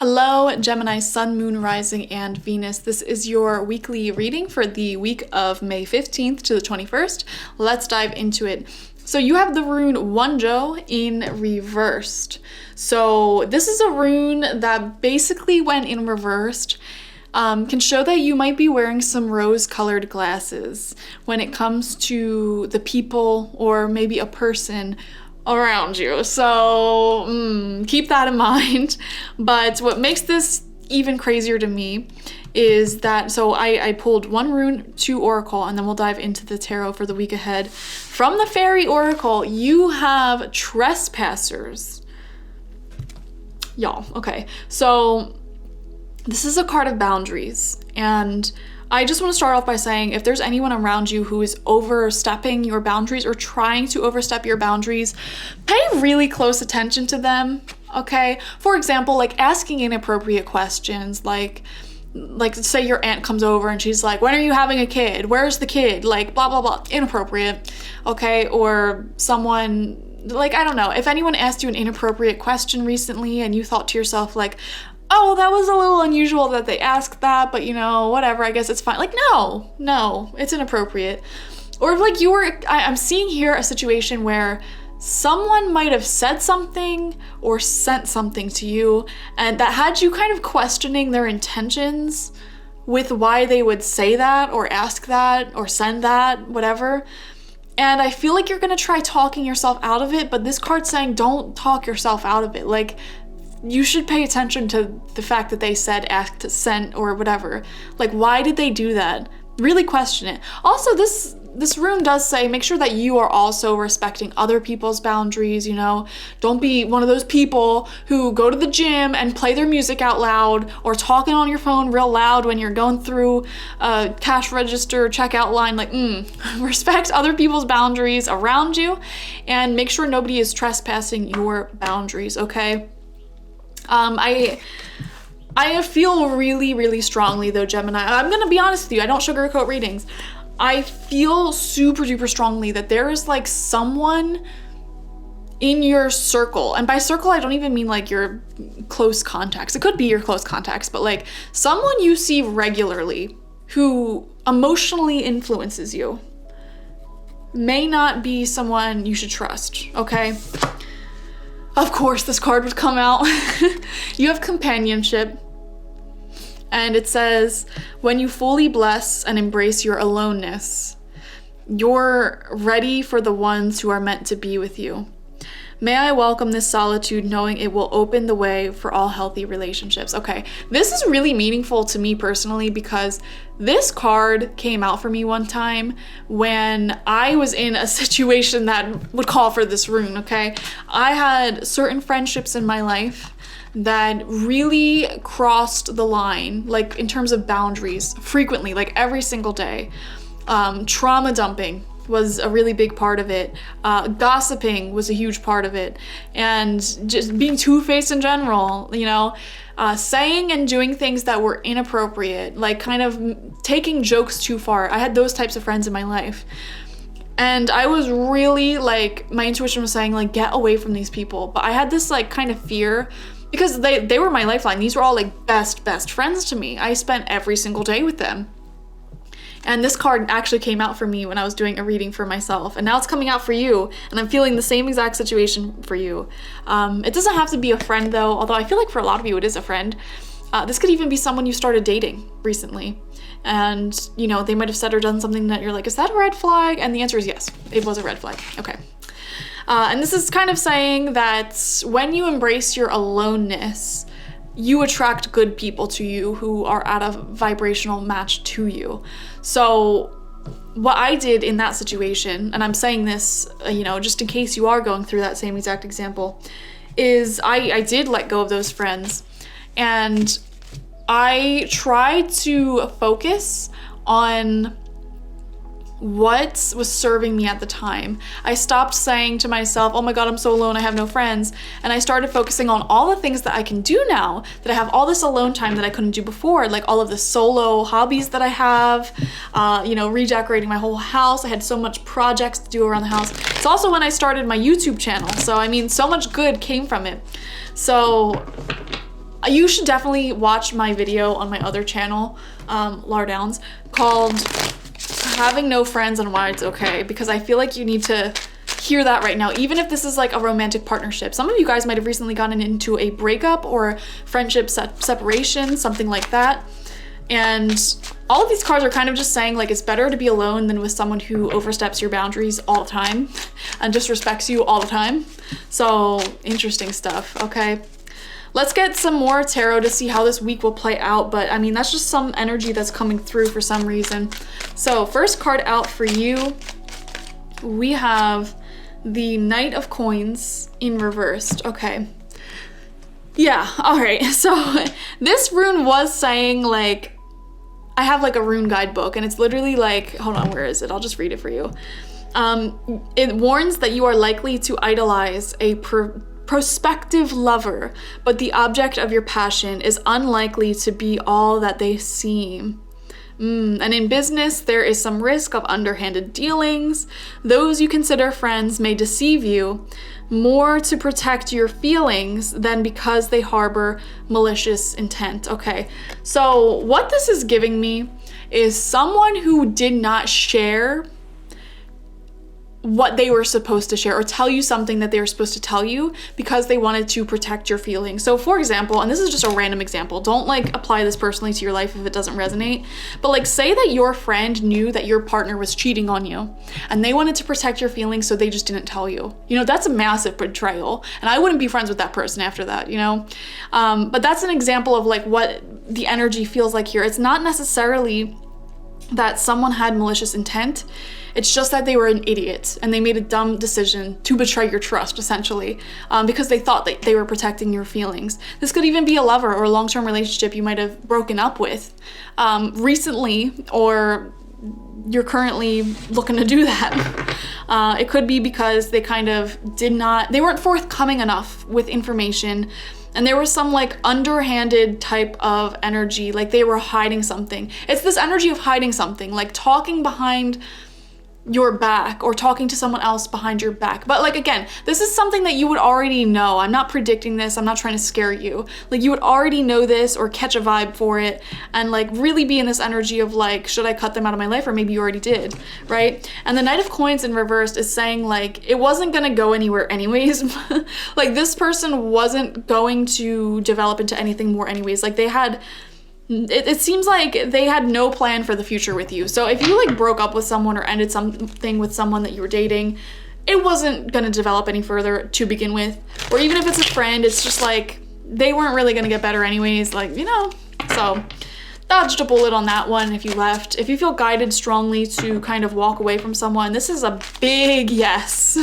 Hello, Gemini, Sun, Moon, Rising, and Venus. This is your weekly reading for the week of May 15th to the 21st. Let's dive into it. So you have the rune Wonjo in reversed. So this is a rune that basically, when in reversed, can show that you might be wearing some rose-colored glasses when it comes to the people or maybe a person around you. So keep that in mind. But what makes this even crazier to me is that, so I pulled one rune, two oracle, and then we'll dive into the tarot for the week ahead. From the fairy oracle, you have trespassers. Y'all, okay. So this is a card of boundaries, and I just want to start off by saying, if there's anyone around you who is overstepping your boundaries or trying to overstep your boundaries, pay really close attention to them, okay? For example, like asking inappropriate questions, like say your aunt comes over and she's like, when are you having a kid? Where's the kid? Like blah, blah, blah, inappropriate, okay? Or someone, like, I don't know, if anyone asked you an inappropriate question recently and you thought to yourself like, oh, that was a little unusual that they asked that, but you know, whatever, I guess it's fine. Like, no, it's inappropriate. Or like I'm seeing here a situation where someone might have said something or sent something to you, and that had you kind of questioning their intentions with why they would say that or ask that or send that, whatever. And I feel like you're gonna try talking yourself out of it, but this card's saying don't talk yourself out of it. Like, you should pay attention to the fact that they said, asked, sent, or whatever. Like, why did they do that? Really question it. Also, this rune does say, make sure that you are also respecting other people's boundaries, you know? Don't be one of those people who go to the gym and play their music out loud or talking on your phone real loud when you're going through a cash register checkout line. Like, respect other people's boundaries around you and make sure nobody is trespassing your boundaries, okay? I feel really, really strongly though, Gemini. I'm gonna be honest with you, I don't sugarcoat readings. I feel super duper strongly that there is like someone in your circle, and by circle I don't even mean like your close contacts. It could be your close contacts, but like someone you see regularly who emotionally influences you may not be someone you should trust, okay? Of course, this card would come out. You have companionship. And it says, when you fully bless and embrace your aloneness, you're ready for the ones who are meant to be with you. May I welcome this solitude, knowing it will open the way for all healthy relationships. Okay, this is really meaningful to me personally because this card came out for me one time when I was in a situation that would call for this rune, okay? I had certain friendships in my life that really crossed the line, like in terms of boundaries, frequently, like every single day. Trauma dumping was a really big part of it. Gossiping was a huge part of it. And just being two-faced in general, you know, saying and doing things that were inappropriate, like kind of taking jokes too far. I had those types of friends in my life. And I was really like, my intuition was saying like, get away from these people. But I had this like kind of fear because they were my lifeline. These were all like best friends to me. I spent every single day with them. And this card actually came out for me when I was doing a reading for myself. And now it's coming out for you. And I'm feeling the same exact situation for you. It doesn't have to be a friend though, although I feel like for a lot of you it is a friend. This could even be someone you started dating recently. And, you know, they might have said or done something that you're like, is that a red flag? And the answer is yes, it was a red flag. Okay. And this is kind of saying that when you embrace your aloneness, you attract good people to you who are at a vibrational match to you. So what I did in that situation, and I'm saying this, you know, just in case you are going through that same exact example, is I did let go of those friends and I tried to focus on what was serving me at the time. I stopped saying to myself, oh my God, I'm so alone, I have no friends. And I started focusing on all the things that I can do now, that I have all this alone time that I couldn't do before, like all of the solo hobbies that I have, you know, redecorating my whole house. I had so much projects to do around the house. It's also when I started my YouTube channel. So I mean, so much good came from it. So You should definitely watch my video on my other channel, Laura Downs, called Having No Friends and Why It's Okay, because I feel like you need to hear that right now, even if this is like a romantic partnership. Some of you guys might have recently gotten into a breakup or friendship separation, something like that. And all of these cards are kind of just saying like it's better to be alone than with someone who oversteps your boundaries all the time and disrespects you all the time. So interesting stuff, okay? Let's get some more tarot to see how this week will play out, but I mean, that's just some energy that's coming through for some reason. So first card out for you, we have the Knight of Coins in reversed. Okay. Yeah, all right. So this rune was saying like, I have like a rune guidebook and it's literally like, hold on, where is it? I'll just read it for you. It warns that you are likely to idolize a prospective lover, but the object of your passion is unlikely to be all that they seem. And in business, there is some risk of underhanded dealings. Those you consider friends may deceive you more to protect your feelings than because they harbor malicious intent. Okay, so what this is giving me is someone who did not share what they were supposed to share or tell you something that they were supposed to tell you because they wanted to protect your feelings. So for example, and this is just a random example, don't like apply this personally to your life if it doesn't resonate, but like say that your friend knew that your partner was cheating on you and they wanted to protect your feelings so they just didn't tell you. You know, that's a massive betrayal and I wouldn't be friends with that person after that, you know? But that's an example of like what the energy feels like here. It's not necessarily that someone had malicious intent. It's just that they were an idiot and they made a dumb decision to betray your trust, essentially, because they thought that they were protecting your feelings. This could even be a lover or a long-term relationship you might have broken up with recently, or you're currently looking to do that. It could be because they kind of they weren't forthcoming enough with information. And there was some like underhanded type of energy, like they were hiding something. It's this energy of hiding something, like talking behind your back or talking to someone else behind your back. But like, again, this is something that you would already know. I'm not predicting this. I'm not trying to scare you. Like you would already know this or catch a vibe for it and like really be in this energy of like, should I cut them out of my life? Or maybe you already did, right? And the Knight of Coins in reversed is saying like, it wasn't gonna go anywhere anyways. Like this person wasn't going to develop into anything more anyways. Like they had, it seems like they had no plan for the future with you. So if you like broke up with someone or ended something with someone that you were dating, it wasn't gonna develop any further to begin with. Or even if it's a friend, it's just like, they weren't really gonna get better anyways, like, you know? So dodged a bullet on that one if you left. If you feel guided strongly to kind of walk away from someone, this is a big yes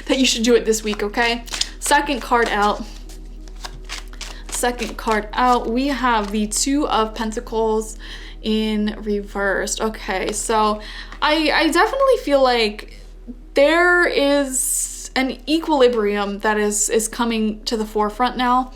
that you should do it this week, okay? Second card out, we have the Two of Pentacles in reversed. Okay, so I definitely feel like there is an equilibrium that is coming to the forefront now.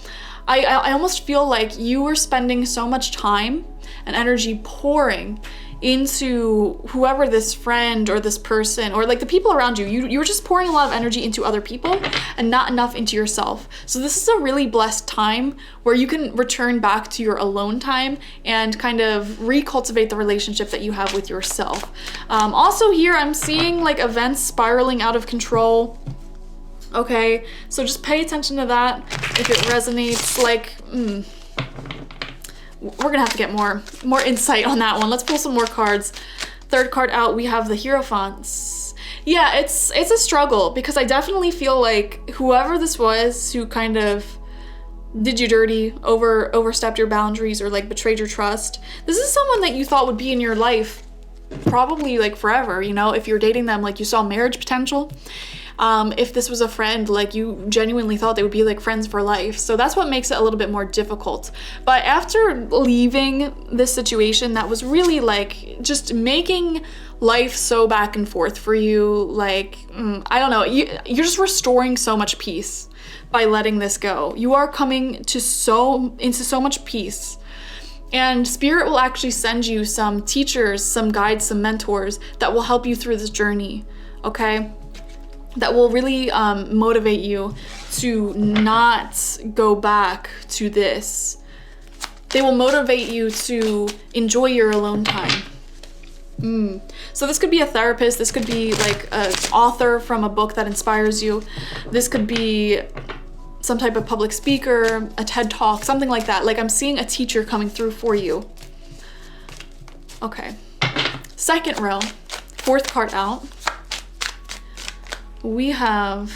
I almost feel like you were spending so much time and energy pouring into whoever this friend or this person or like the people around you. You were just pouring a lot of energy into other people and not enough into yourself. So this is a really blessed time where you can return back to your alone time and kind of recultivate the relationship that you have with yourself. Also here I'm seeing like events spiraling out of control. Okay, so just pay attention to that if it resonates. Like, we're gonna have to get more insight on that one. Let's pull some more cards. Third card out, we have the Hierophants. Yeah, it's a struggle because I definitely feel like whoever this was who kind of did you dirty, overstepped your boundaries or like betrayed your trust, this is someone that you thought would be in your life probably like forever, you know? If you're dating them, like you saw marriage potential. If this was a friend, like you genuinely thought they would be like friends for life. So that's what makes it a little bit more difficult. But after leaving this situation that was really like just making life so back and forth for you, like, I don't know, you're just restoring so much peace by letting this go. You are coming into so much peace. And Spirit will actually send you some teachers, some guides, some mentors that will help you through this journey, okay? That will really motivate you to not go back to this They will motivate you to enjoy your alone time. So this could be a therapist. This could be like an author from a book that inspires you. This could be some type of public speaker, a TED Talk, something like that. Like I'm seeing a teacher coming through for you. Okay. Second row, fourth card out. We have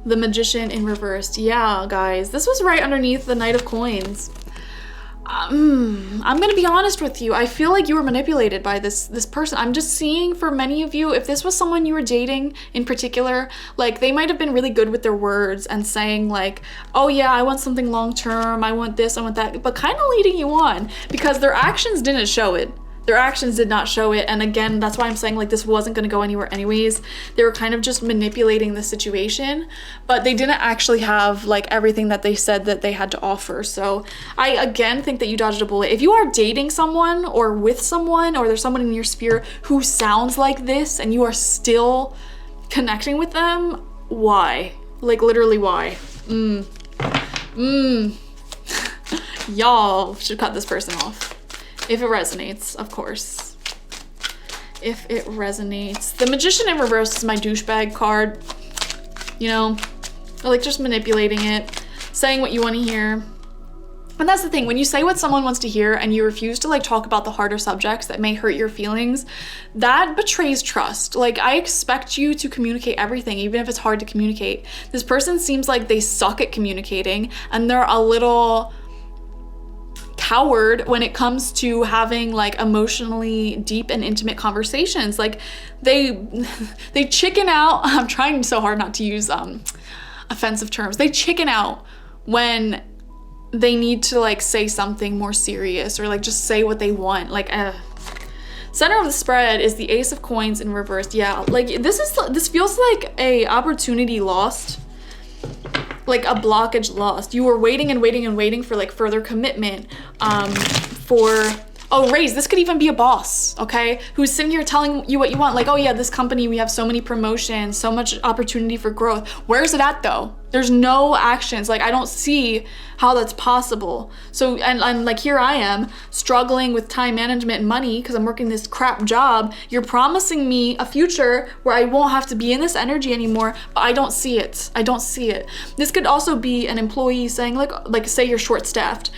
the Magician in reversed. Yeah, guys, this was right underneath the Knight of Coins. I'm gonna be honest with you. I feel like you were manipulated by this person. I'm just seeing for many of you, if this was someone you were dating in particular, like they might have been really good with their words and saying like, oh yeah, I want something long term, I want this, I want that, but kind of leading you on because their actions didn't show it. Their actions did not show it. And again, that's why I'm saying like this wasn't going to go anywhere anyways. They were kind of just manipulating the situation, but they didn't actually have like everything that they said that they had to offer. So I again think that you dodged a bullet. If you are dating someone or with someone or there's someone in your sphere who sounds like this and you are still connecting with them, why? Like literally why? Y'all should cut this person off. If it resonates, of course. If it resonates. The Magician in reverse is my douchebag card. You know, like just manipulating it, saying what you want to hear. And that's the thing, when you say what someone wants to hear and you refuse to like talk about the harder subjects that may hurt your feelings, that betrays trust. Like I expect you to communicate everything, even if it's hard to communicate. This person seems like they suck at communicating and they're a little coward when it comes to having like emotionally deep and intimate conversations. Like they chicken out. I'm trying so hard not to use offensive terms. They chicken out when they need to like say something more serious or like just say what they want. Like center of the spread is the Ace of Coins in reverse. Yeah, like this feels like a opportunity lost. Like a blockage lost. You were waiting and waiting and waiting for like further commitment, raise. This could even be a boss, okay? Who's sitting here telling you what you want. Like, oh yeah, this company, we have so many promotions, so much opportunity for growth. Where's it at though? There's no actions. Like I don't see how that's possible. So, and like here I am struggling with time management and money because I'm working this crap job. You're promising me a future where I won't have to be in this energy anymore, but I don't see it. I don't see it. This could also be an employee saying like say you're short-staffed.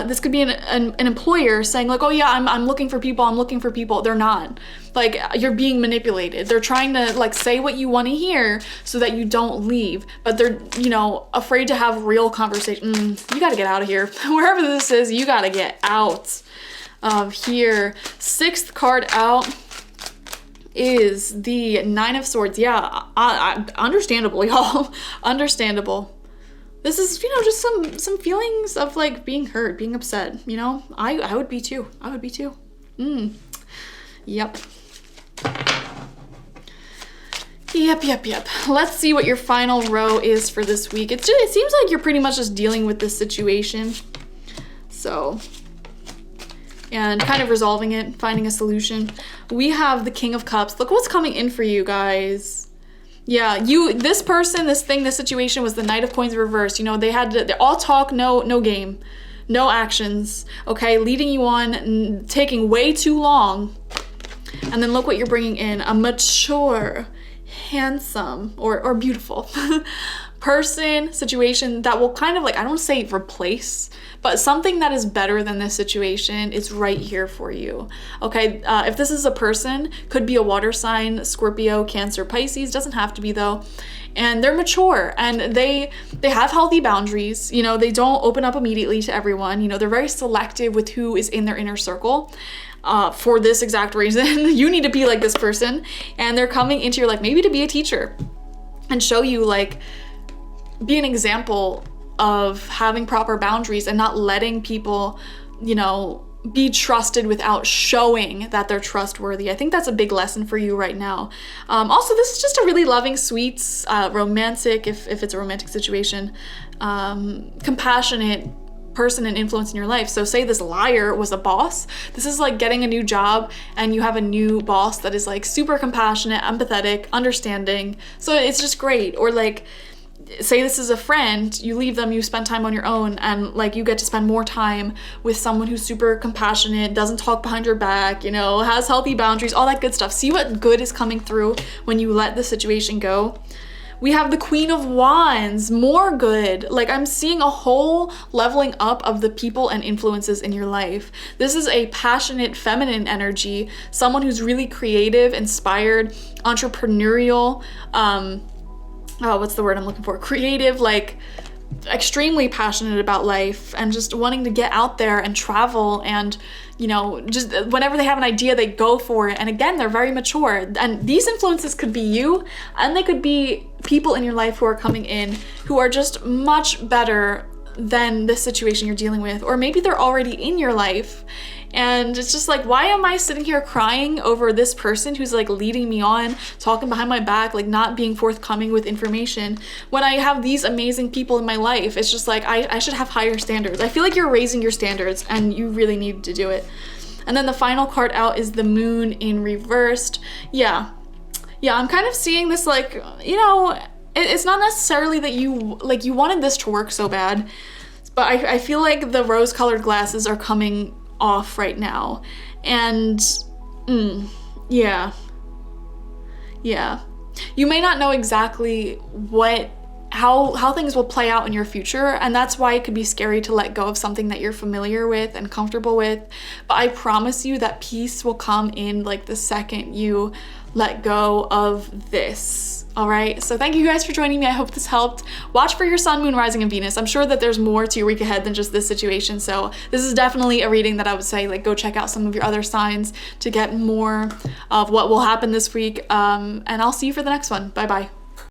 This could be an employer saying like, oh yeah, I'm looking for people, I'm looking for people. They're not. Like you're being manipulated. They're trying to like say what you want to hear so that you don't leave, but they're, you know, afraid to have real conversation. You got to get out of here. Wherever this is, you got to get out of here. Sixth card out is the Nine of Swords. Yeah, understandable, y'all. Understandable. This is, you know, just some feelings of like being hurt, being upset, you know? I would be too. I would be too. Yep. Yep. Let's see what your final row is for this week. It seems like you're pretty much just dealing with this situation. So, and kind of resolving it, finding a solution. We have the King of Cups. Look what's coming in for you guys. Yeah, this person, this thing, this situation was the Knight of Coins reversed. You know, they all talk, no game, no actions, okay? Leading you on, taking way too long. And then look what you're bringing in, a mature, handsome, or beautiful person, situation that will kind of like, I don't want to say replace, but something that is better than this situation is right here for you, okay? If this is a person, could be a water sign, Scorpio, Cancer, Pisces, doesn't have to be though. And they're mature and they have healthy boundaries. You know, they don't open up immediately to everyone. You know, they're very selective with who is in their inner circle. For this exact reason, you need to be like this person. And they're coming into your life maybe to be a teacher and show you like, be an example of having proper boundaries and not letting people, you know, be trusted without showing that they're trustworthy. I think that's a big lesson for you right now. Also, this is just a really loving, sweet, romantic, if it's a romantic situation, compassionate person and influence in your life. So say this liar was a boss. This is like getting a new job and you have a new boss that is like super compassionate, empathetic, understanding. So it's just great. Or like, say this is a friend, you leave them, you spend time on your own, and like you get to spend more time with someone who's super compassionate, doesn't talk behind your back, you know, has healthy boundaries, all that good stuff. See what good is coming through when you let the situation go. We have the Queen of Wands, more good. Like I'm seeing a whole leveling up of the people and influences in your life. This is a passionate feminine energy, someone who's really creative, inspired, entrepreneurial, what's the word I'm looking for? Creative, like extremely passionate about life and just wanting to get out there and travel and, you know, just whenever they have an idea, they go for it. And again, they're very mature. And these influences could be you, and they could be people in your life who are coming in who are just much better than this situation you're dealing with. Or maybe they're already in your life. And it's just like, why am I sitting here crying over this person who's like leading me on, talking behind my back, like not being forthcoming with information when I have these amazing people in my life? It's just like, I should have higher standards. I feel like you're raising your standards and you really need to do it. And then the final card out is the Moon in reversed. Yeah, I'm kind of seeing this like, you know, it's not necessarily that you wanted this to work so bad, but I feel like the rose-colored glasses are coming off right now. And yeah, you may not know exactly how things will play out in your future, and that's why it could be scary to let go of something that you're familiar with and comfortable with. But I promise you that peace will come in like the second you let go of this. All right, so thank you guys for joining me. I hope this helped. Watch for your sun, moon, rising, and Venus. I'm sure that there's more to your week ahead than just this situation. So this is definitely a reading that I would say, like, go check out some of your other signs to get more of what will happen this week. And I'll see you for the next one. Bye-bye.